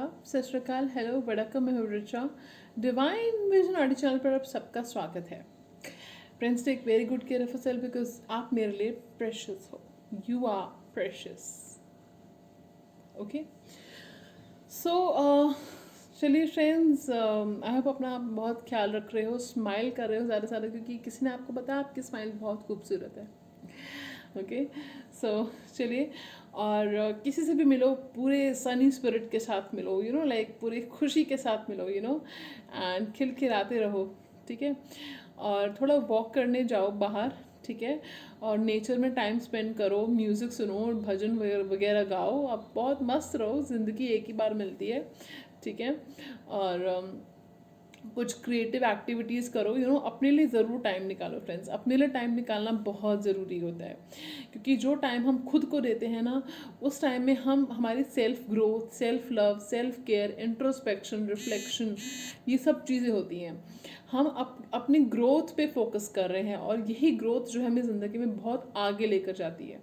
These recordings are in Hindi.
आदाब, सत श्री अकाल, हेलो, वड़क्कम, मैं हूँ Richa. Divine Vision audio channel पर आप सबका स्वागत है। Friends, take very good care of yourself because आप मेरे लिए प्रेशियस हो। You are precious. Okay, so चलिए फ्रेंड्स, आई होप अपना आप बहुत ख्याल रख रहे हो, स्माइल कर रहे हो ज़्यादा से ज़्यादा, क्योंकि किसी ने आपको बताया आपकी स्माइल बहुत खूबसूरत है। ओके, सो चलिए, और किसी से भी मिलो पूरे सनी स्पिरिट के साथ मिलो, यू नो, लाइक पूरी खुशी के साथ मिलो, यू नो, एंड खिलखिलाते रहो, ठीक है। और थोड़ा वॉक करने जाओ बाहर, ठीक है, और नेचर में टाइम स्पेंड करो, म्यूज़िक सुनो, भजन वगैरह गाओ, आप बहुत मस्त रहो, ज़िंदगी एक ही बार मिलती है, ठीक है। और कुछ क्रिएटिव एक्टिविटीज़ करो, यू नो, अपने लिए ज़रूर टाइम निकालो फ्रेंड्स। अपने लिए टाइम निकालना बहुत ज़रूरी होता है, क्योंकि जो टाइम हम खुद को देते हैं ना, उस टाइम में हम हमारी self growth, self love, self care, introspection, reflection, ये सब चीज़ें होती हैं। हम अपनी ग्रोथ पे फोकस कर रहे हैं, और यही ग्रोथ जो है हमें ज़िंदगी में बहुत आगे लेकर जाती है,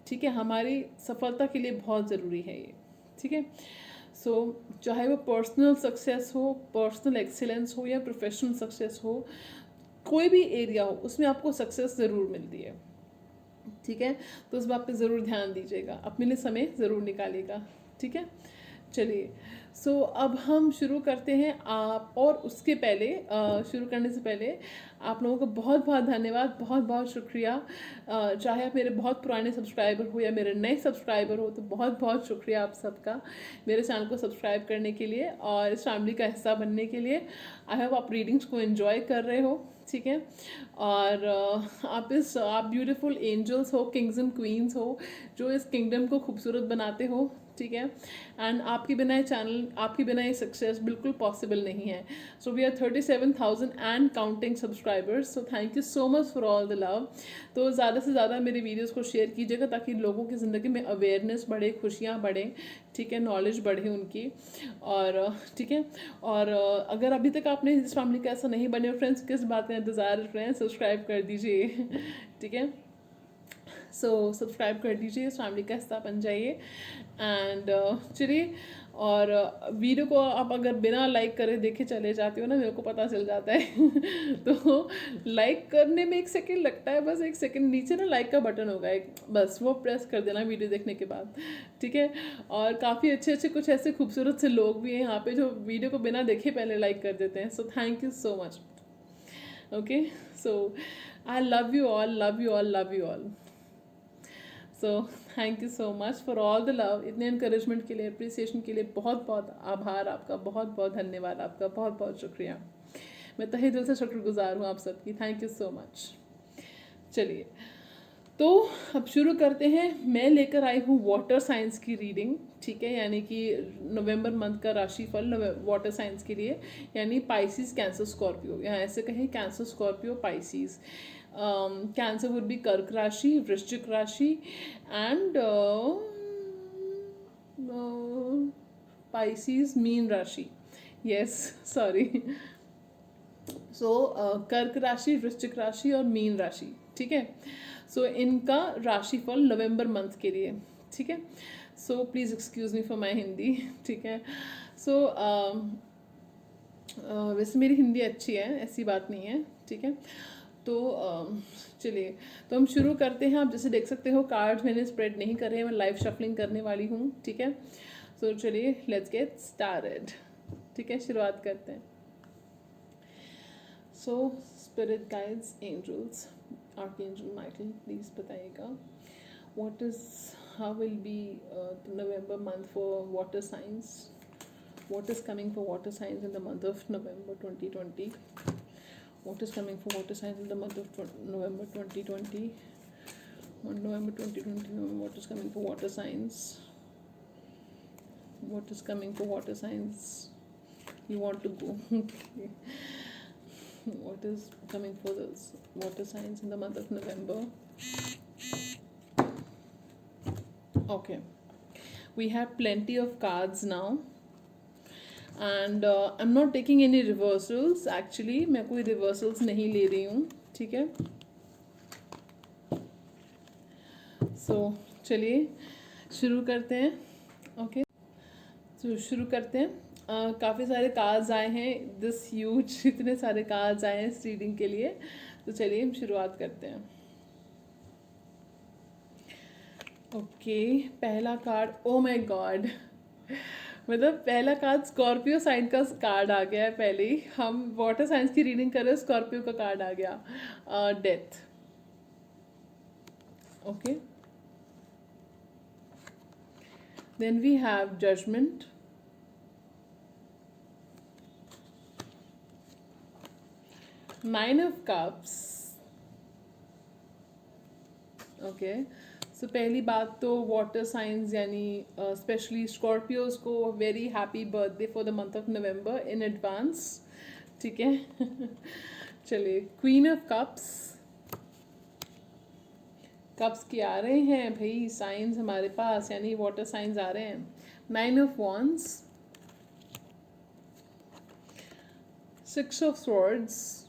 ठीक है। हमारी सफलता के लिए बहुत ज़रूरी है ये, ठीक है। सो चाहे वो पर्सनल सक्सेस हो, पर्सनल एक्सीलेंस हो, या प्रोफेशनल सक्सेस हो, कोई भी एरिया हो, उसमें आपको सक्सेस ज़रूर मिलती है, ठीक है। तो उस बात पे ज़रूर ध्यान दीजिएगा, अपने लिए समय ज़रूर निकालिएगा, ठीक है। चलिए, सो अब हम शुरू करते हैं। आप और उसके पहले शुरू करने से पहले आप लोगों को बहुत बहुत धन्यवाद, बहुत बहुत शुक्रिया। चाहे आप मेरे बहुत पुराने सब्सक्राइबर हो या मेरे नए सब्सक्राइबर हो, तो बहुत बहुत शुक्रिया आप सबका मेरे चैनल को सब्सक्राइब करने के लिए और इस फैमिली का हिस्सा बनने के लिए। आई होप आप रीडिंग्स को एंजॉय कर रहे हो, ठीक है। और आप ब्यूटीफुल एंजल्स हो, किंग्स एंड क्वींस हो, जो इस किंगडम को खूबसूरत बनाते हो, ठीक है। एंड आपके बिना ये चैनल, आपके बिना ये सक्सेस बिल्कुल पॉसिबल नहीं है। So we are 37,000 and counting subscribers, so thank you so much for all the love. तो ज़्यादा से ज़्यादा मेरे वीडियोस को शेयर कीजिएगा, ताकि लोगों की ज़िंदगी में अवेयरनेस बढ़े, खुशियाँ बढ़ें, ठीक है, नॉलेज बढ़े उनकी, और ठीक है। और अगर अभी तक आपने इस फैमिली का ऐसा नहीं बने हो फ्रेंड्स, किस बात का इंतज़ार कर रहे हैं, सब्सक्राइब कर दीजिए, ठीक है। सो सब्सक्राइब कर दीजिए, इस फैमिली का हिस्सा बन जाइए। एंड चलिए, और वीडियो को आप अगर बिना लाइक करे देखे चले जाते हो ना, मेरे को पता चल जाता है तो लाइक करने में 1 सेकंड लगता है, बस 1 सेकंड, नीचे ना लाइक का बटन होगा एक, बस वो प्रेस कर देना वीडियो देखने के बाद, ठीक है। और काफ़ी अच्छे अच्छे कुछ ऐसे खूबसूरत से लोग भी हैं यहाँ पे, जो वीडियो को बिना देखे पहले लाइक कर देते हैं। सो thank you so much. Okay, so I love you all, love you all, love you all. So thank you so much for all the love. इतने इनकरेजमेंट के लिए, अप्रिसिएशन के लिए बहुत बहुत आभार आपका, बहुत बहुत धन्यवाद आपका, बहुत बहुत शुक्रिया। मैं तहे दिल से शुक्रगुजार हूँ आप सबकी। Thank you so much. चलिए, तो अब शुरू करते हैं। मैं लेकर आई हूँ वाटर साइंस की रीडिंग, ठीक है, यानी कि नवंबर मंथ का राशिफल वाटर साइंस के लिए, यानी पाइसिस, कैंसर, स्कॉर्पियो, या ऐसे कहें Cancer, Scorpio, Pisces. Cancer would be कर्क राशि, वृश्चिक राशि, एंड पाइसिस मीन राशि। Yes, sorry. सो कर्क राशि, वृश्चिक राशि और मीन राशि, ठीक है। सो इनका राशिफल नवंबर मंथ के लिए, ठीक है। So please excuse me for my Hindi, ठीक है। सो वैसे मेरी हिंदी अच्छी है, ऐसी बात नहीं है, ठीक है। तो चलिए, तो हम शुरू करते हैं। आप जैसे देख सकते हो, कार्ड्स मैंने स्प्रेड नहीं करे हैं, मैं लाइव शफलिंग करने वाली हूँ, ठीक है। सो चलिए, लेट्स गेट स्टार्टेड, ठीक है, शुरुआत करते हैं। So spirit guides, angels, archangel Michael, please बताइएगा what is, how will be November month for water signs, what is coming for water signs in the month of November 2020, what is coming for water signs in the month of November 2020, November 2020, what is coming for water signs, what is coming for water signs, you want to go okay. What is coming for those water signs in the month of November? Okay, we have plenty of cards now, and I am not taking any reversals, actually मैं कोई रिवर्सल्स नहीं ले रही हूँ, ठीक है। सो चलिए शुरू करते हैं। ओके, तो शुरू करते हैं। काफ़ी सारे कार्ड्स आए हैं, दिस ह्यूज इतने सारे कार्ड्स आए हैं इस रीडिंग के लिए। तो चलिए हम शुरुआत करते हैं। ओके, पहला कार्ड, ओ माय गॉड, मतलब पहला कार्ड स्कॉर्पियो साइन का कार्ड आ गया है। पहले ही हम वाटर साइंस की रीडिंग कर रहे हैं, स्कॉर्पियो का कार्ड आ गया, death. Okay, then we have judgement, nine of cups. Okay, so पहली बात तो वाटर साइंस यानी स्पेशली स्कॉर्पियोज को very happy birthday for the month of November in advance. ठीक है। चलिए, क्वीन ऑफ कप्स, कप्स के आ रहे हैं भाई साइंस हमारे पास, यानी वाटर साइंस आ रहे हैं। Nine of wands, six of swords,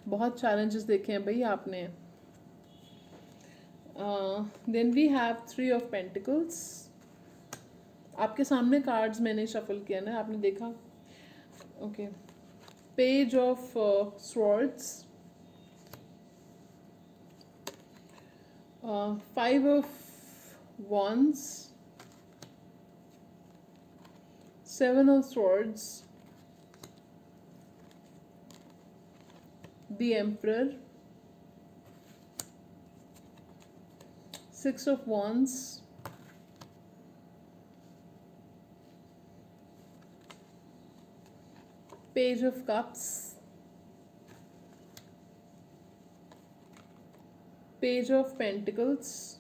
बहुत चैलेंजेस देखे हैं भाई आपने। Then we have three of pentacles. आपके सामने कार्ड्स मैंने शफल किया ना, आपने देखा। Okay, page of swords, five of wands, seven of swords, the emperor, six of wands, page of cups, page of pentacles,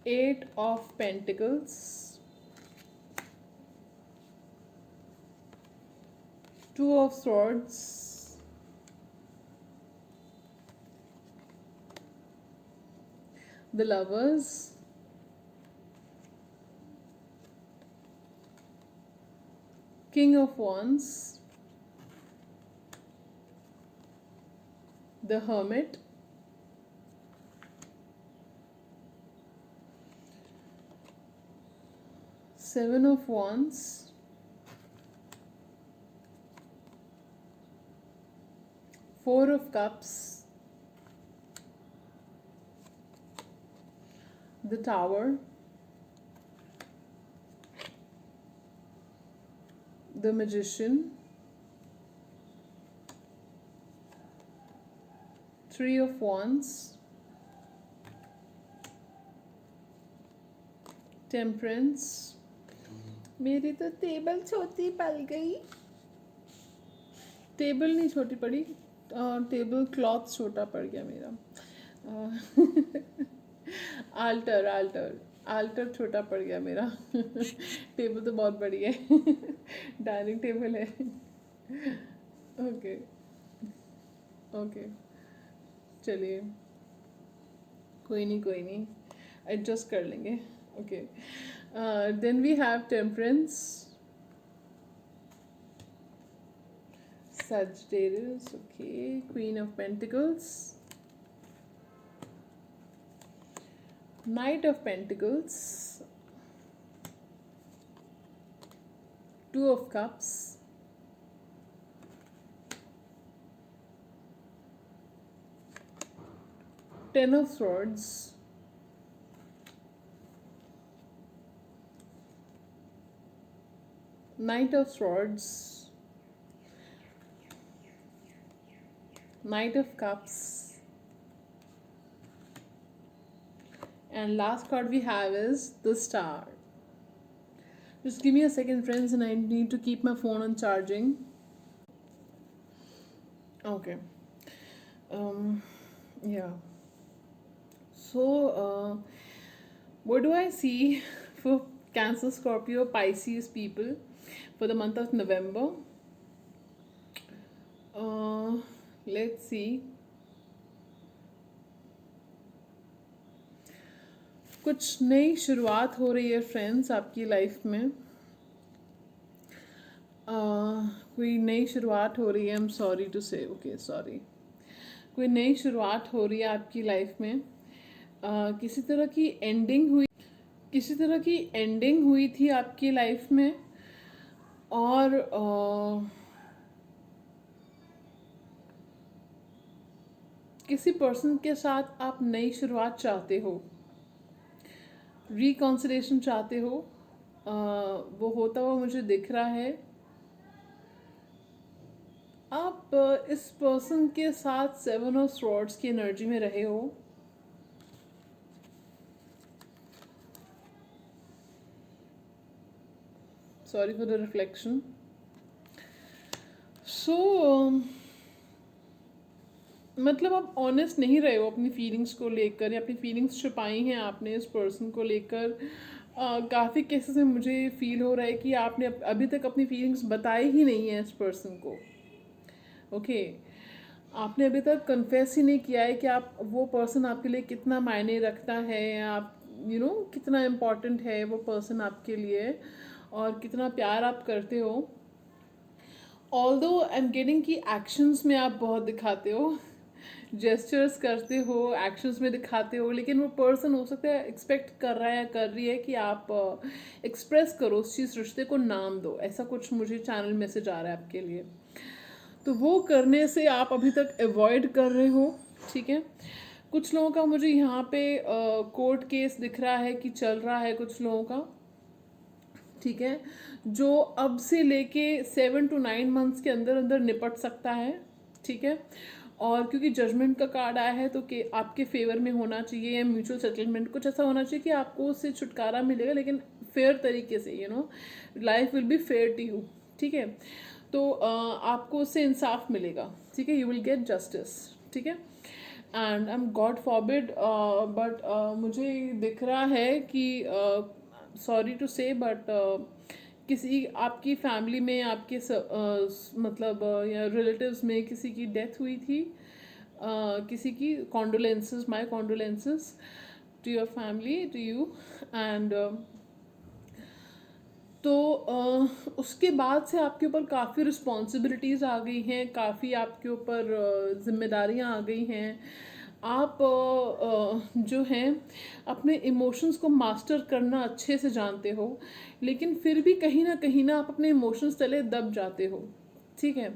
eight of pentacles, two of swords, the lovers, king of wands, the hermit, seven of wands, four of cups, the tower, the magician, three of wands, temperance। मेरी तो टेबल छोटी पड़ गई। टेबल नहीं छोटी पड़ी, टेबल क्लॉथ छोटा पड़ गया मेरा। आल्टर आल्टर आल्टर छोटा पड़ गया मेरा। टेबल तो बहुत बड़ी है। डाइनिंग टेबल है। ओके ओके, चलिए, कोई नहीं, एडजस्ट कर लेंगे। Okay, then we have temperance, Sagittarius, okay, Queen of Pentacles, Knight of Pentacles, Two of Cups, Ten of Swords, Knight of Swords, Knight of Cups, and last card we have is the Star. Just give me a second, friends, and I need to keep my phone on charging. Okay. Yeah. So, what do I see for Cancer, Scorpio, Pisces people for the month of November? Let's see. कुछ नई शुरुआत हो रही है फ्रेंड्स आपकी लाइफ में। कोई नई शुरुआत हो रही है, आई एम सॉरी टू से, ओके सॉरी, कोई नई शुरुआत हो रही है आपकी लाइफ में। किसी तरह की एंडिंग हुई, किसी तरह की एंडिंग हुई थी आपकी लाइफ में, और किसी पर्सन के साथ आप नई शुरुआत चाहते हो, रिकॉन्सिलेशन चाहते हो। वो होता हुआ मुझे दिख रहा है। आप इस पर्सन के साथ 7 ऑफ स्वॉर्ड्स की एनर्जी में रहे हो। Sorry for the reflection. So मतलब आप ऑनेस्ट नहीं रहे हो अपनी फीलिंग्स को लेकर, या अपनी फीलिंग्स छुपाई हैं आपने इस पर्सन को लेकर। काफ़ी केसेस में मुझे फील हो रहा है कि आपने अभी तक अपनी फीलिंग्स बताई ही नहीं है इस पर्सन को। ओके, आपने अभी तक कन्फेस ही नहीं किया है कि आप, वो पर्सन आपके लिए कितना मायने रखता है, आप कितना इम्पोर्टेंट है वो पर्सन आपके लिए, और कितना प्यार आप करते हो। ऑल्दो आई एम गेटिंग कि एक्शंस में आप बहुत दिखाते हो, जेस्चर्स करते हो, एक्शंस में दिखाते हो, लेकिन वो पर्सन हो सकता है एक्सपेक्ट कर रहा है या कर रही है कि आप एक्सप्रेस करो उस चीज़, रिश्ते को नाम दो। ऐसा कुछ मुझे चैनल मैसेज आ रहा है आपके लिए। तो वो करने से आप अभी तक अवॉइड कर रहे हो। ठीक है, कुछ लोगों का मुझे यहाँ पे कोर्ट केस दिख रहा है कि चल रहा है कुछ लोगों का। ठीक है, जो अब से लेके 7 to 9 मंथ्स के अंदर अंदर निपट सकता है। ठीक है, और क्योंकि जजमेंट का कार्ड आया है तो कि आपके फेवर में होना चाहिए, या म्यूचुअल सेटलमेंट कुछ ऐसा होना चाहिए कि आपको उससे छुटकारा मिलेगा, लेकिन फेयर तरीके से। Life will be fair to you. ठीक है, तो आपको उससे इंसाफ मिलेगा। ठीक है, यू विल गेट जस्टिस। ठीक है, and I am God forbid, but मुझे दिख रहा है कि सॉरी टू से, बट किसी आपकी फैमिली में, आपके मतलब या रिलेटिव्स में किसी की डेथ हुई थी। किसी की condolences, my condolences to your family, to you. And तो उसके बाद से आपके ऊपर काफ़ी रिस्पॉन्सिबिलिटीज़ आ गई हैं, काफ़ी आपके ऊपर जिम्मेदारियां आ गई हैं। आप जो हैं अपने इमोशंस को मास्टर करना अच्छे से जानते हो, लेकिन फिर भी कहीं ना आप अपने इमोशंस तले दब जाते हो। ठीक है,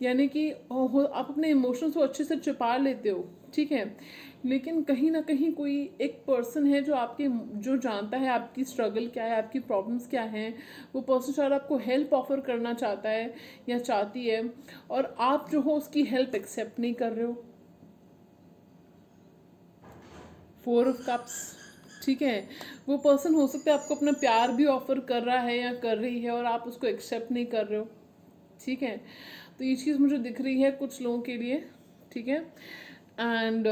यानी कि आप अपने इमोशंस को अच्छे से छुपा लेते हो। ठीक है, लेकिन कहीं ना कहीं कोई एक पर्सन है जो आपके, जो जानता है आपकी स्ट्रगल क्या है, आपकी प्रॉब्लम्स क्या हैं। वो पर्सन शायद आपको हेल्प ऑफर करना चाहता है या चाहती है, और आप जो हो उसकी हेल्प एक्सेप्ट नहीं कर रहे हो। 4 ऑफ कप्स। ठीक है, वो पर्सन हो सकता है आपको अपना प्यार भी ऑफर कर रहा है या कर रही है, और आप उसको एक्सेप्ट नहीं कर रहे हो। ठीक है, तो ये चीज़ मुझे दिख रही है कुछ लोगों के लिए। ठीक है, एंड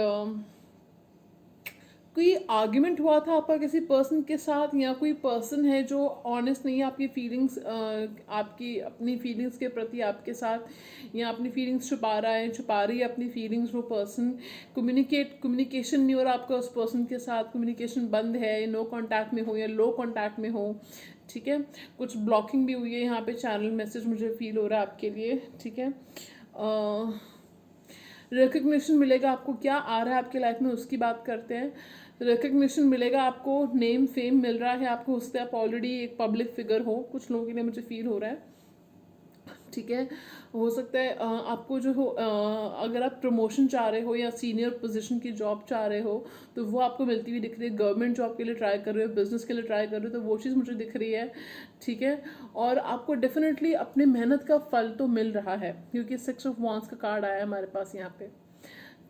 कोई आर्ग्यूमेंट हुआ था आपका किसी पर्सन के साथ, या कोई पर्सन है जो ऑनेस्ट नहीं है आपकी फीलिंग्स, आपकी अपनी फीलिंग्स के प्रति आपके साथ, या अपनी फीलिंग्स छुपा रहा है, छुपा रही है अपनी फीलिंग्स वो पर्सन। कम्युनिकेशन नहीं हो रहा आपका उस पर्सन के साथ, कम्युनिकेशन बंद है, नो कांटेक्ट में हो या लो कांटेक्ट में हो। ठीक है, कुछ ब्लॉकिंग भी हुई है यहाँ पे, चैनल मैसेज मुझे फील हो रहा है आपके लिए। ठीक है, रिकग्निशन मिलेगा आपको, क्या आ रहा है आपकी लाइफ में उसकी बात करते हैं। रिकग्निशन मिलेगा आपको, नेम फेम मिल रहा है आपको, उससे आप ऑलरेडी एक पब्लिक फिगर हो, कुछ लोगों के लिए मुझे फील हो रहा है। ठीक है, हो सकता है आपको जो हो, अगर आप प्रमोशन चाह रहे हो या सीनियर पोजीशन की जॉब चाह रहे हो, तो वो आपको मिलती हुई दिख रही है। गवर्नमेंट जॉब के लिए ट्राई कर रहे हो, बिजनेस के लिए ट्राई कर रहे हो, तो वो चीज़ मुझे दिख रही है। ठीक है, और आपको डेफिनेटली अपने मेहनत का फल तो मिल रहा है, क्योंकि 6 ऑफ वांड्स का कार्ड आया है हमारे पास यहाँ पे।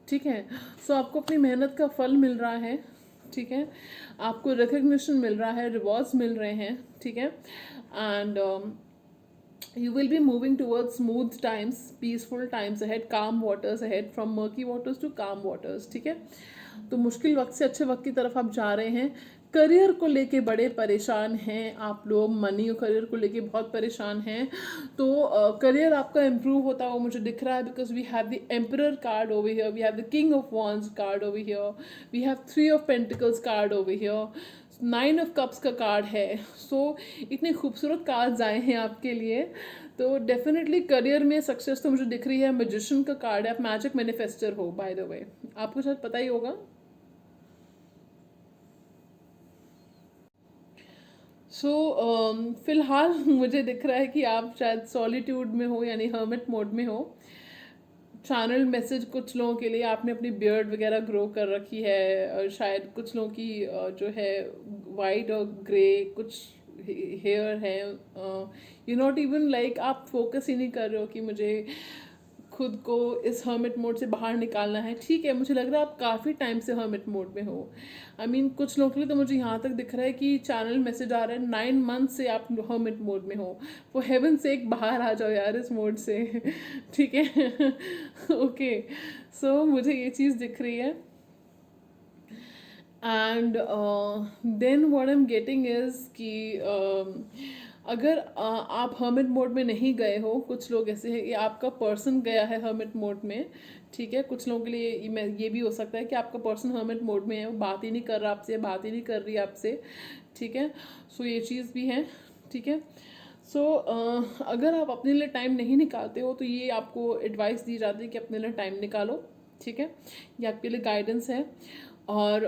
ठीक है, सो आपको अपनी मेहनत का फल मिल रहा है। ठीक है, आपको रिकग्निशन मिल रहा है, रिवॉर्ड्स मिल रहे हैं। ठीक है, and you will be moving towards smooth times, peaceful times ahead, calm waters ahead, from murky waters to calm waters। ठीक है, तो मुश्किल वक्त से अच्छे वक्त की तरफ आप जा रहे हैं। करियर को लेके बड़े परेशान हैं आप लोग, मनी और करियर को लेके बहुत परेशान हैं। तो करियर आपका इम्प्रूव होता हुआ मुझे दिख रहा है, because we have the emperor card over here, we have the king of wands card over here, we have 3 of pentacles card over here, 9 of cups का कार्ड है। सो इतने खूबसूरत कार्ड्स आए हैं आपके लिए। तो डेफिनेटली करियर में सक्सेस तो मुझे दिख रही है। मैजिशियन का कार्ड है, आप मैजिक मैनिफेस्टर हो बाय द वे, आपको शायद पता ही होगा। सो फिलहाल मुझे दिख रहा है कि आप शायद सॉलिट्यूड में हो, यानी हर्मिट मोड में हो। चैनल मैसेज कुछ लोगों के लिए, आपने अपनी बियर्ड वगैरह ग्रो कर रखी है, और शायद कुछ लोगों की जो है वाइट और ग्रे कुछ हेयर है। यू नॉट इवन लाइक, आप फोकस ही नहीं कर रहे हो कि मुझे खुद को इस हर्मिट मोड से बाहर निकालना है। ठीक है, मुझे लग रहा है आप काफ़ी टाइम से हर्मिट मोड में हो। आई मीन कुछ लोगों के लिए तो मुझे यहाँ तक दिख रहा है कि चैनल मैसेज आ रहा है 9 मंथ से आप हर्मिट मोड में हो। वो हेवन से एक बाहर आ जाओ यार इस मोड से। ठीक है। ओके, सो मुझे ये चीज़ दिख रही है। And then what I am getting is कि अगर आप हर्मिट मोड में नहीं गए हो, कुछ लोग ऐसे हैं कि आपका पर्सन गया है हर्मिट मोड में। ठीक है, कुछ लोगों के लिए ये भी हो सकता है कि आपका पर्सन हर्मिट मोड में है, वो बात ही नहीं कर रहा आपसे, बात ही नहीं कर रही आपसे। ठीक है, सो ये चीज़ भी है। ठीक है, सो अगर आप अपने लिए टाइम नहीं निकालते हो तो ये आपको एडवाइस दी जाती है कि अपने लिए टाइम निकालो। ठीक है, ये आपके लिए गाइडेंस है। और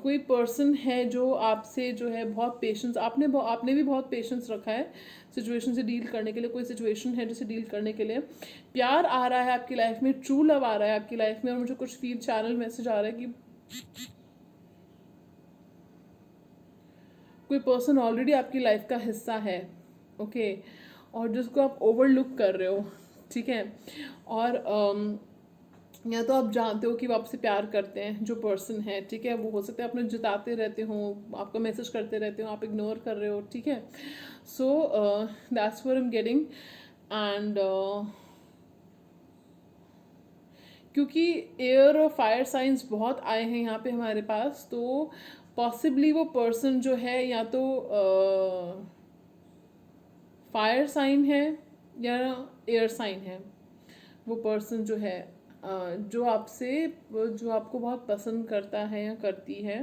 कोई पर्सन है जो आपसे जो है बहुत पेशेंस, आपने भी बहुत पेशेंस रखा है सिचुएशन से डील करने के लिए। कोई सिचुएशन है जिसे डील करने के लिए प्यार आ रहा है आपकी लाइफ में, ट्रू लव आ रहा है आपकी लाइफ में। और मुझे कुछ फील चैनल मैसेज आ रहा है कि कोई पर्सन ऑलरेडी आपकी लाइफ का हिस्सा है। ओके, और जिसको आप ओवरलुक कर रहे हो। ठीक है, और या तो आप जानते हो कि वो आपसे प्यार करते हैं जो पर्सन है। ठीक है, वो हो सकता है अपने जताते रहते हो, आपका मैसेज करते रहते हो, आप इग्नोर कर रहे हो। ठीक है, so that's what I am getting. And क्योंकि एयर और फायर साइंस बहुत आए हैं यहाँ पे हमारे पास, तो पॉसिबली वो पर्सन जो है या तो फायर साइन है या एयर साइन है। वो पर्सन जो है जो आपसे, जो आपको बहुत पसंद करता है या करती है।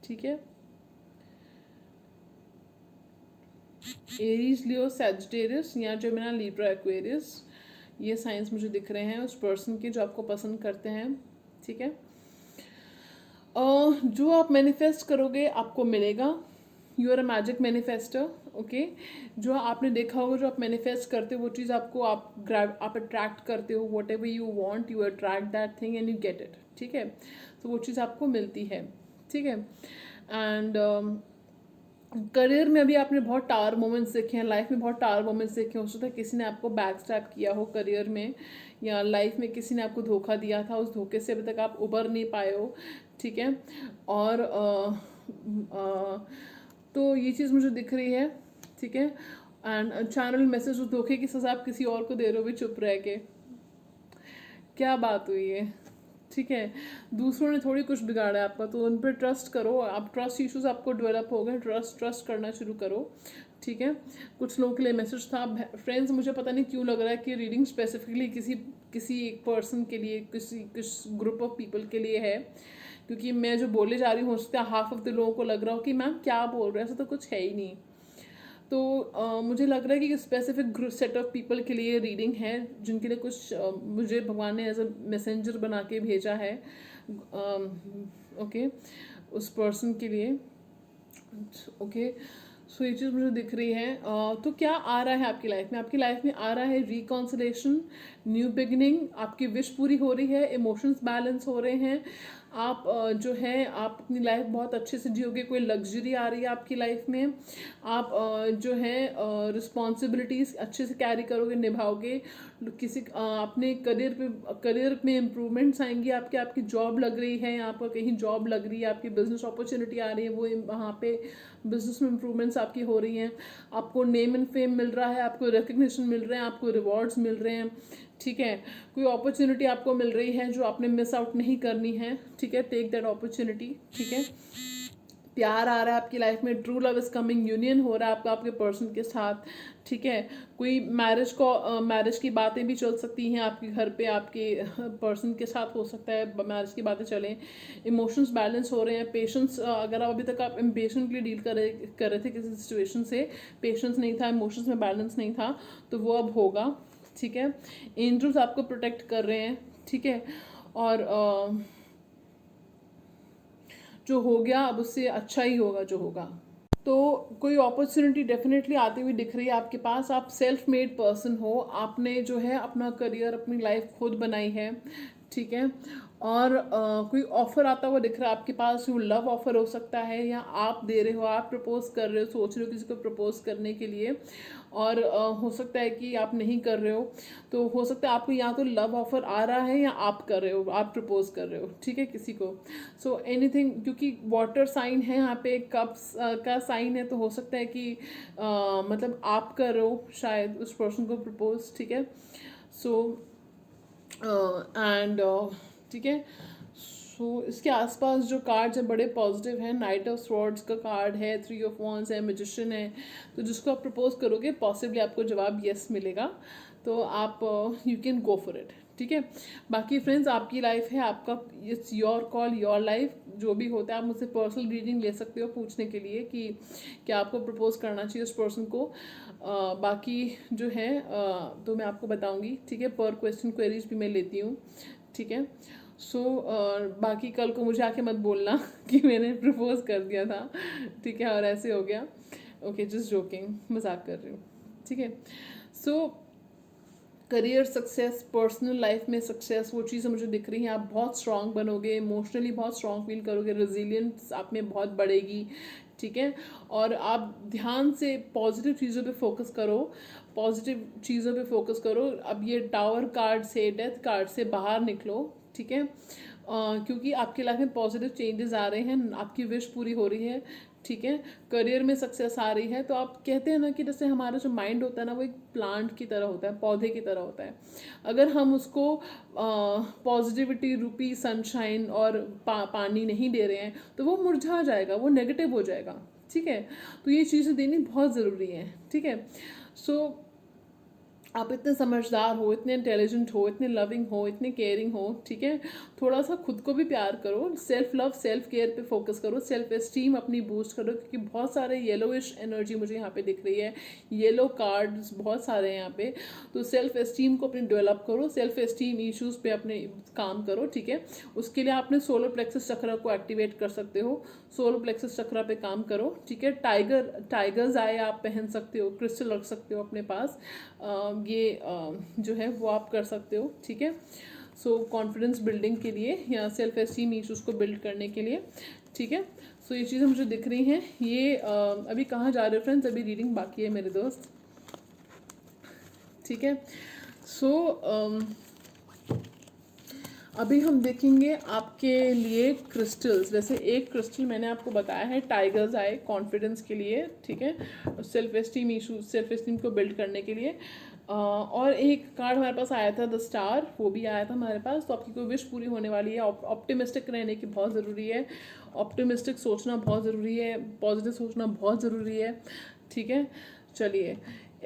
ठीक है, एरीज, लियो, सैजिटेरियस या जेमिनी, लिब्रा, एक्वेरियस, ये साइंस मुझे दिख रहे हैं उस पर्सन के जो आपको पसंद करते हैं। ठीक है, जो आप मैनिफेस्ट करोगे आपको मिलेगा। You are a magic manifester. Okay, जो आपने देखा होगा, जो आप मैनिफेस्ट करते हो वो चीज़ आपको, आप अट्रैक्ट करते हो। What ever you want you attract that thing and you get it. ठीक है, तो वो चीज़ आपको मिलती है। ठीक है, एंड करियर में भी आपने बहुत टावर मोमेंट्स देखे हैं, लाइफ में बहुत टावर मोमेंट्स देखे हैं। हो सकता है किसी ने आपको बैक स्टैप किया हो करियर में, या लाइफ में किसी ने आपको धोखा दिया था, उस धोखे से अभी तक आप उबर नहीं पाए हो। ठीक है, और तो ये चीज़ मुझे दिख रही है। ठीक है, एंड चैनल मैसेज, उस धोखे की सज़ा आप किसी और को दे रहे हो भी चुप रह के। क्या बात हुई है? ठीक है, दूसरों ने थोड़ी कुछ बिगाड़ा है आपका, तो उन पर ट्रस्ट करो। आप ट्रस्ट इश्यूज आपको डेवलप हो गए, ट्रस्ट करना शुरू करो। ठीक है, कुछ लोगों के लिए मैसेज था। फ्रेंड्स, मुझे पता नहीं क्यों लग रहा है कि रीडिंग स्पेसिफिकली किसी किसी एक पर्सन के लिए, किस ग्रुप ऑफ पीपल के लिए है। क्योंकि मैं जो बोले जा रही हूँ, हो सकता है हाफ ऑफ द लोगों को लग रहा हो कि मैम क्या बोल रहे हैं, ऐसा तो कुछ है ही नहीं। तो मुझे लग रहा है कि specific group set of people के लिए रीडिंग है, जिनके लिए कुछ मुझे भगवान ने एज अ मैसेंजर बना के भेजा है। ओके, उस पर्सन के लिए। ओके, सो ये चीज़ मुझे दिख रही है। तो क्या आ रहा है आपकी लाइफ में? आपकी लाइफ में आ रहा है रिकॉन्सिलेशन, न्यू बिगिनिंग, आपकी विश पूरी हो रही है, इमोशंस बैलेंस हो रहे हैं। आप जो है आप अपनी लाइफ बहुत अच्छे से जियोगे, कोई लग्जरी आ रही है आपकी लाइफ में। आप जो है रिस्पॉन्सिबिलिटीज़ अच्छे से कैरी करोगे, निभाओगे। किसी अपने करियर में इम्प्रूवमेंट्स आएंगी आपके। आपकी जॉब लग रही है, यहाँ पर कहीं जॉब लग रही है, आपकी बिजनेस अपॉर्चुनिटी आ रही है, वो वहाँ पे बिजनेस में इम्प्रूवमेंट्स आपकी हो रही हैं। आपको नेम एंड फेम मिल रहा है, आपको रिकग्निशन मिल रहे हैं, आपको रिवॉर्ड्स मिल रहे हैं। ठीक है, कोई अपॉर्चुनिटी आपको मिल रही है जो आपने मिस आउट नहीं करनी है। ठीक है, टेक दैट अपॉर्चुनिटी। ठीक है, प्यार आ रहा है आपकी लाइफ में, true love is coming, union हो रहा है आपका आपके पर्सन के साथ। ठीक है, कोई मैरिज की बातें भी चल सकती हैं आपके घर पे, आपके पर्सन के साथ हो सकता है मैरिज की बातें चलें। इमोशंस बैलेंस हो रहे हैं। पेशेंस, अगर आप अभी तक आप इम्पेशेंटली डील कर रहे थे किसी सिचुएशन से, पेशेंस नहीं था, इमोशंस में बैलेंस नहीं था, तो वो अब होगा। ठीक है, एंजल्स आपको प्रोटेक्ट कर रहे हैं। ठीक है, और जो हो गया अब उससे अच्छा ही होगा जो होगा। तो कोई अपॉर्चुनिटी डेफिनेटली आती हुई दिख रही है आपके पास। आप सेल्फ मेड पर्सन हो, आपने जो है अपना करियर, अपनी लाइफ खुद बनाई है, ठीक है। और कोई ऑफर आता हुआ दिख रहा है आपके पास, वो लव ऑफर हो सकता है, या आप दे रहे हो, आप प्रपोज कर रहे हो, सोच रहे हो किसी को प्रपोज करने के लिए, और हो सकता है कि आप नहीं कर रहे हो। तो हो सकता है आपको या तो लव ऑफर आ रहा है या आप कर रहे हो, आप प्रपोज कर रहे हो, ठीक है, किसी को। सो एनीथिंग, क्योंकि वाटर साइन है यहाँ पे, कप्स का साइन है, तो हो सकता है कि मतलब आप कर रहे हो शायद उस पर्सन को प्रपोज, ठीक है। सो एंड ठीक है। सो इसके आसपास जो कार्ड्स हैं बड़े पॉजिटिव हैं। नाइट ऑफ स्वॉर्ड्स का कार्ड है, 3 ऑफ वॉन्ड्स है, मैजिशियन है। तो जिसको आप प्रपोज करोगे पॉसिबली आपको जवाब यस मिलेगा, तो आप you can go for it, ठीक है। बाकी फ्रेंड्स, आपकी लाइफ है, आपका, it's your call, your life. जो भी होता है आप मुझसे पर्सनल रीडिंग ले सकते हो पूछने के लिए कि क्या आपको प्रपोज करना चाहिए उस पर्सन को। बाकी जो है तो मैं आपको बताऊंगी, ठीक है। पर क्वेश्चन क्वेरीज भी मैं लेती हूँ, ठीक है। सो बाकी कल को मुझे आके मत बोलना कि मैंने प्रपोज कर दिया था, ठीक है, और ऐसे हो गया। ओके, जस्ट जोकिंग, मजाक कर रही हूँ, ठीक है। सो करियर सक्सेस, पर्सनल लाइफ में सक्सेस, वो चीज़ें मुझे दिख रही हैं। आप बहुत स्ट्रांग बनोगे, इमोशनली बहुत स्ट्रांग फील करोगे, रेजिलियंस आप में बहुत बढ़ेगी, ठीक है। और आप ध्यान से पॉजिटिव चीज़ों पे फोकस करो, पॉजिटिव चीज़ों पे फोकस करो। अब ये टावर कार्ड से, डेथ कार्ड से बाहर निकलो, ठीक है। क्योंकि आपकी लाइफ में पॉजिटिव चेंजेस आ रहे हैं, आपकी विश पूरी हो रही है, ठीक है। करियर में सक्सेस आ रही है। तो आप कहते हैं ना कि जैसे हमारा जो माइंड होता है ना, वो एक प्लांट की तरह होता है, पौधे की तरह होता है। अगर हम उसको पॉजिटिविटी रूपी सनशाइन और पानी नहीं दे रहे हैं तो वो मुरझा जाएगा, वो नेगेटिव हो जाएगा, ठीक है। तो ये चीज़ें देनी बहुत ज़रूरी है, ठीक है। सो आप इतने समझदार हो, इतने इंटेलिजेंट हो, इतने लविंग हो, इतने केयरिंग हो, ठीक है। थोड़ा सा खुद को भी प्यार करो, सेल्फ लव, सेल्फ केयर पे फोकस करो, सेल्फ एस्टीम अपनी बूस्ट करो, क्योंकि बहुत सारे येलोइश एनर्जी मुझे यहाँ पे दिख रही है, येलो कार्ड्स बहुत सारे हैं यहाँ पे। तो सेल्फ एस्टीम को अपनी डेवलप करो, सेल्फ एस्टीम इश्यूज पे अपने काम करो, ठीक है। उसके लिए आपने सोलर प्लेक्सस चक्र को एक्टिवेट कर सकते हो, सोलर प्लेक्सस चक्र पे काम करो, ठीक है। टाइगर्स आए आप पहन सकते हो, क्रिस्टल रख सकते हो अपने पास, ये जो है वो आप कर सकते हो, ठीक है। सो कॉन्फिडेंस बिल्डिंग के लिए या सेल्फ एस्टीम इश्यूज को बिल्ड करने के लिए, ठीक है। सो ये चीज़ें मुझे दिख रही हैं। ये अभी कहाँ जा रहे हो फ्रेंड्स, अभी रीडिंग बाकी है मेरे दोस्त, ठीक है। सो अभी हम देखेंगे आपके लिए क्रिस्टल्स। वैसे एक क्रिस्टल मैंने आपको बताया है, टाइगर्स आए कॉन्फिडेंस के लिए, ठीक है, self esteem issue, self esteem को बिल्ड करने के लिए। और एक कार्ड हमारे पास आया था, द स्टार, वो भी आया था हमारे पास। तो आपकी कोई विश पूरी होने वाली है। ऑप्टिमिस्टिक रहने की बहुत ज़रूरी है, ऑप्टिमिस्टिक सोचना बहुत ज़रूरी है, पॉजिटिव सोचना बहुत ज़रूरी है, ठीक है। चलिए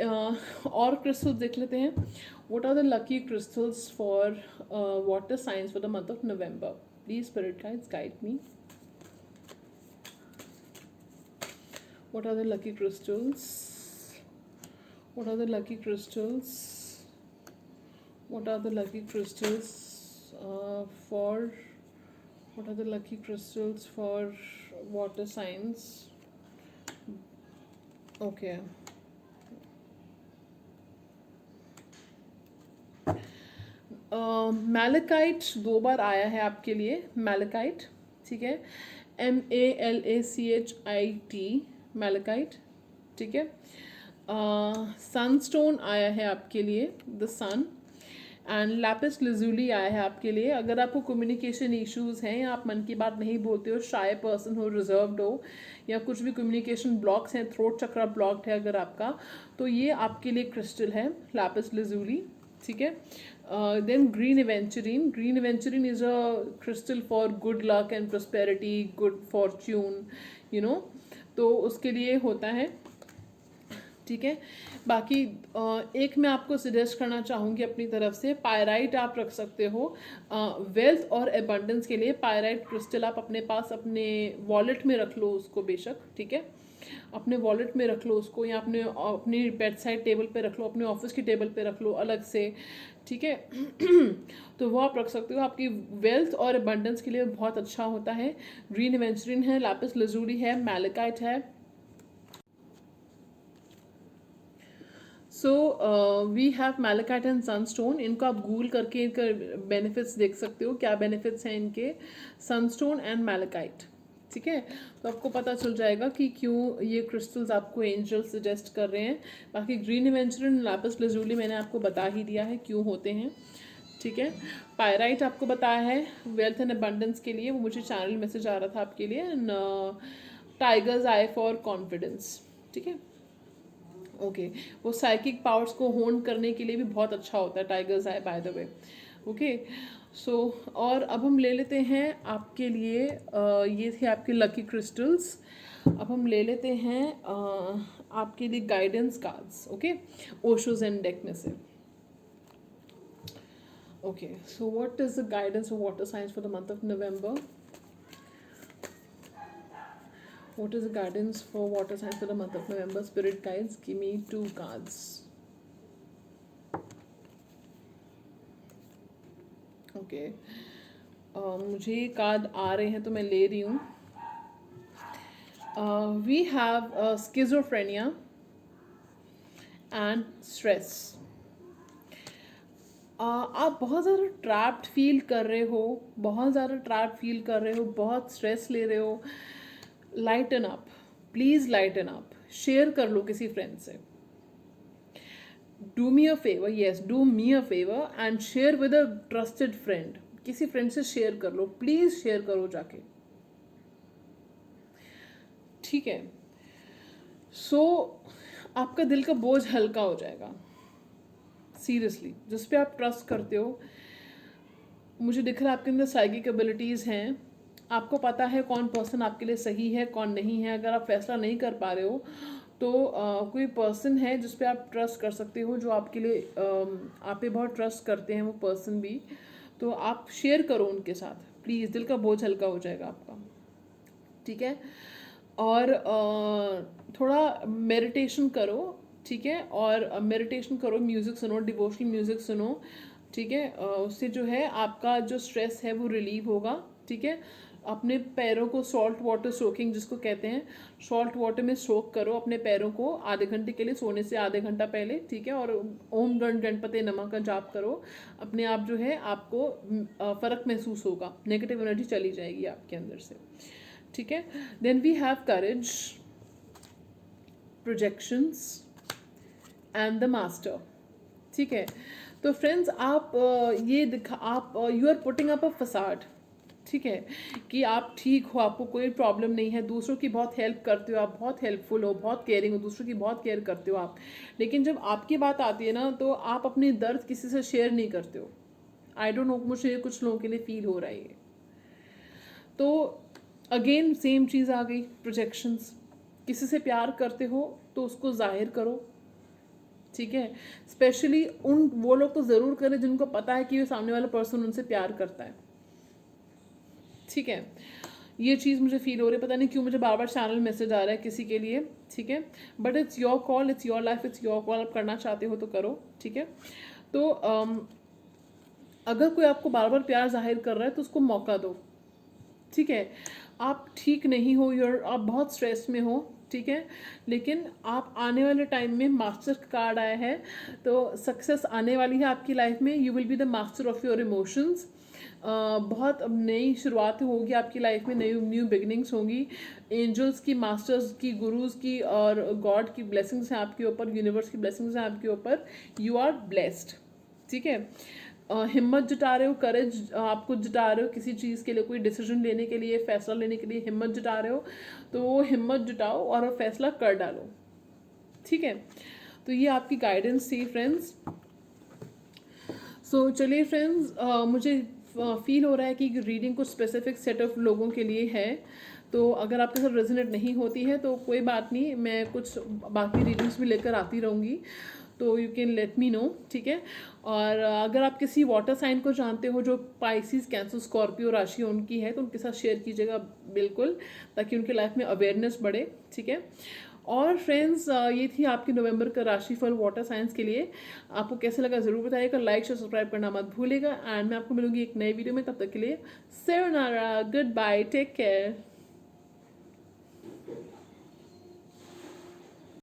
और क्रिस्टल्स देख लेते हैं। What are the lucky crystals for water signs for the month of November? Please, spirit guides, guide me. What are the lucky crystals? What are the lucky crystals? What are the lucky crystals for? What are the lucky crystals for water signs? Okay. Malachite 2 बार आया है आपके लिए, मैलेकाइट, ठीक है, MALACHIT, मैलेकाइट, ठीक है। सनस्टोन आया है आपके लिए, the sun, and lapis lazuli आया है आपके लिए। अगर आपको कम्युनिकेशन इश्यूज हैं, या आप मन की बात नहीं बोलते हो, शाय पर्सन हो, रिजर्व्ड हो, या कुछ भी कम्युनिकेशन ब्लॉक्स हैं, थ्रोट चक्रा ब्लॉक्ड है अगर आपका, तो ये आपके लिए क्रिस्टल है, लैपिस लजुली, ठीक है। Then green aventurine. Green aventurine is a crystal for good luck and prosperity, good fortune, you know. तो उसके लिए होता है, ठीक है। बाकी एक मैं आपको सजेस्ट करना चाहूँगी अपनी तरफ से, पायराइट आप रख सकते हो वेल्थ और एबंडेंस के लिए। पायराइट क्रिस्टल आप अपने पास अपने वॉलेट में रख लो उसको बेशक, ठीक है, अपने वॉलेट में रख लो उसको, या अपनी बेड साइड टेबल पे रख लो, अपने ऑफिस की टेबल पे रख लो अलग से, ठीक है। तो वो आप रख सकते हो, आपकी वेल्थ और अबंडेंस के लिए बहुत अच्छा होता है। ग्रीन एवेंचुरिन है, लैपिस लजुली है, मैलेकाइट है, so we have malachite and sunstone. इनको आप गूगल करके इनका बेनिफिट्स देख सकते हो, क्या बेनिफिट्स हैं इनके, सनस्टोन एंड मैलेकाइट. ठीक है, तो आपको पता चल जाएगा कि क्यों ये क्रिस्टल्स आपको एंजल सजेस्ट कर रहे हैं. बाकी ग्रीन एवेंचुरिन, लैपिस लजुली मैंने आपको बता ही दिया है क्यों होते हैं. ठीक है, पायराइट आपको बताया है वेल्थ एंड अबंडेंस के लिए, वो मुझे चैनल मैसेज आ रहा था आपके लिए. Tigers I for confidence. ठीक है, ओके, वो साइकिक पावर्स को होन करने के लिए भी बहुत अच्छा होता है tigers eye, by the way. Okay, so और अब हम ले लेते हैं आपके लिए ये थे आपके लकी क्रिस्टल्स. अब हम ले लेते हैं आपके लिए guidance cards. Okay, Osho's and deck में से. Okay, so what is the guidance of water signs for the month of November? What is the guidance for water signs for the month of November? Spirit guides, give me 2 cards. Okay, मुझे कार्ड आ रहे हैं तो मैं ले रही हूँ. We have schizophrenia and stress. आप बहुत ज़्यादा ट्रैप्ड फील कर रहे हो, बहुत ज़्यादा ट्रैप्ड फील कर रहे हो, बहुत स्ट्रेस ले रहे हो. Lighten up, please lighten up. Share कर लो किसी फ्रेंड से. Do me a favour, yes, do me a favour and share with a trusted friend. किसी फ्रेंड से शेयर कर लो, प्लीज़ शेयर करो जाके. ठीक है, सो आपका दिल का बोझ हल्का हो जाएगा. सीरियसली, जिस पे आप ट्रस्ट करते हो, मुझे दिख रहा है आपके अंदर साइकिक एबिलिटीज़ हैं. आपको पता है कौन पर्सन आपके लिए सही है, कौन नहीं है. अगर आप फैसला नहीं कर पा रहे हो तो कोई पर्सन है जिस पे आप ट्रस्ट कर सकते हो, जो आपके लिए आप पे बहुत ट्रस्ट करते हैं वो पर्सन भी. तो आप शेयर करो उनके साथ प्लीज़, दिल का बोझ हल्का हो जाएगा आपका. ठीक है, और थोड़ा मेडिटेशन करो. ठीक है, और मेडिटेशन करो, म्यूज़िक सुनो, डिवोशनल म्यूज़िक सुनो. ठीक है, उससे जो है आपका जो स्ट्रेस है वो रिलीव होगा. ठीक है, अपने पैरों को सॉल्ट वाटर सोकिंग जिसको कहते हैं, सॉल्ट वाटर में सोक करो अपने पैरों को आधे घंटे के लिए, सोने से आधे घंटा पहले. ठीक है, और ओम गणपति नमः का जाप करो. अपने आप जो है आपको फ़र्क महसूस होगा, नेगेटिव एनर्जी चली जाएगी आपके अंदर से. ठीक है, then we have courage, projections and the master. ठीक है, तो फ्रेंड्स आप ये दिखा, आप you are putting up a facade. ठीक है, कि आप ठीक हो, आपको कोई प्रॉब्लम नहीं है, दूसरों की बहुत हेल्प करते हो, आप बहुत हेल्पफुल हो, बहुत केयरिंग हो, दूसरों की बहुत केयर करते हो आप. लेकिन जब आपकी बात आती है ना, तो आप अपने दर्द किसी से शेयर नहीं करते हो. आई डोंट नो, मुझे कुछ लोगों के लिए फील हो रहा है ये. तो अगेन सेम चीज़ आ गई, प्रोजेक्शंस. किसी से प्यार करते हो तो उसको जाहिर करो. ठीक है, स्पेशली वो लोग तो ज़रूर करें जिनको पता है कि वो सामने वाला पर्सन उनसे प्यार करता है. ठीक है, ये चीज़ मुझे फील हो रही है, पता नहीं क्यों मुझे बार बार चैनल मैसेज आ रहा है किसी के लिए. ठीक है, but it's your call, it's your life, it's your call. आप करना चाहते हो तो करो. ठीक है, तो अगर कोई आपको बार बार प्यार जाहिर कर रहा है तो उसको मौका दो. ठीक है, आप ठीक नहीं हो, आप बहुत स्ट्रेस में हो. ठीक है, लेकिन आप आने वाले टाइम में मास्टर कार्ड आया है, तो सक्सेस आने वाली है आपकी लाइफ में. You will be the master of your emotions. बहुत अब नई शुरुआत होगी आपकी लाइफ में, न्यू बिगनिंग्स होंगी. एंजल्स की, मास्टर्स की, गुरुज की और गॉड की ब्लेसिंग्स हैं आपके ऊपर, यूनिवर्स की ब्लेसिंग्स हैं आपके ऊपर. You are blessed. ठीक है, हिम्मत जुटा रहे हो, करेज आपको जुटा रहे हो किसी चीज़ के लिए, कोई डिसीजन लेने के लिए, फैसला लेने के लिए हिम्मत जुटा रहे हो, तो वो हिम्मत जुटाओ और वो फैसला कर डालो. ठीक है, तो ये आपकी गाइडेंस थी फ्रेंड्स. सो चलिए फ्रेंड्स, मुझे फील हो रहा है कि रीडिंग कुछ स्पेसिफिक सेट ऑफ लोगों के लिए है. तो अगर आपके साथ रेजोनेट नहीं होती है तो कोई बात नहीं, मैं कुछ बाकी रीडिंग्स भी लेकर आती रहूँगी, तो you can let me know. ठीक है, और अगर आप किसी वाटर साइन को जानते हो जो पाइसिस, कैंसर, स्कॉर्पियो राशि उनकी है, तो उनके साथ शेयर कीजिएगा बिल्कुल, ताकि उनके लाइफ में अवेयरनेस बढ़े. ठीक है, और फ्रेंड्स ये थी आपकी नवंबर का राशिफल वाटर साइंस के लिए. आपको कैसे लगा ज़रूर बताइएगा, लाइक शेयर सब्सक्राइब करना मत भूलिएगा. एंड मैं आपको मिलूंगी एक नई वीडियो में, तब तक के लिए sayonara, goodbye, take care.